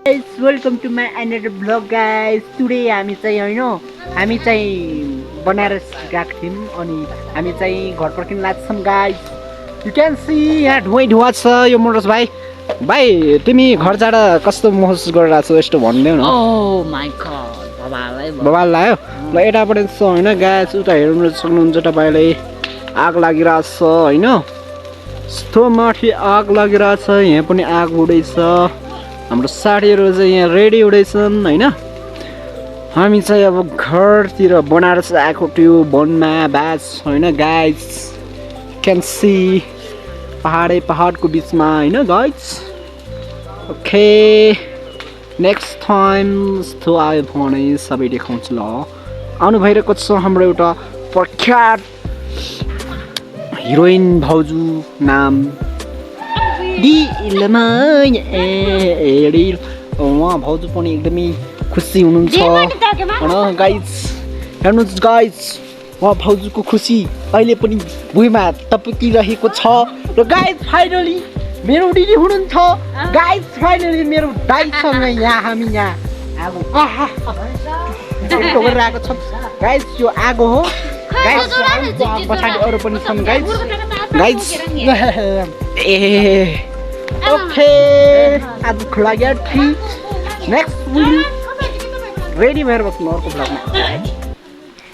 Guys, welcome to my another vlog guys. Today हामी चाहिँ बनारस गएको थियौँ अनि हामी चाहिँ घर फर्किन लाग्छौँ guys. You can see यहाँ धुवा छ यो मोटर्स भाइ. भाइ तिमी घर जाँदा कस्तो महसुस गरिरहेको छौ यस्तो भन्देऊ न. Oh my god. बवाल लाग्यो. ल यतापट्टि छ हैन गाइस उता हेर्नु सक्नुहुन्छ तपाईले. आग लागिरहेछ हैन. यस्तो माथि आग लागिरहेछ यहाँ पनि आग उड्दैछ. हाम्रो साथीहरु चाहिँ यहाँ रेडी हुँदैछन् हैन. हामी चाहिँ अब घरतिर बनारस आएको थियो वनमा बास हैन गाइस. क्यान सी पहाडको बिचमा हैन गाइस. ओके नेक्स्ट टाइम यस्तो आयो भने सबै देखाउँछु ल. आउनु भइरहेको छ हाम्रो एउटा प्रख्यात हिरोइन भाउजू नाम उहाँ भाउजू पनि एकदमै खुसी हुनुहुन्छ हैन गाइस. हेर्नुहोस् गाइस उहाँ भाउजूको खुसी अहिले पनि भुइँमा टपकिरहेको छ र गाइस फाइनली मेरो दिदी हुनुहुन्छ गाइस. फाइनली मेरो दाइसँग यहाँ हामी यहाँ आगो गरिरहेको छ गाइस. यो आगो हो गाइस. पछाडि अरू पनि छन् गाइस. ए ओके आज खुला गया ठीक. नेक्स्ट विल रेडी भएर बस्नु अर्को भ्लगमा.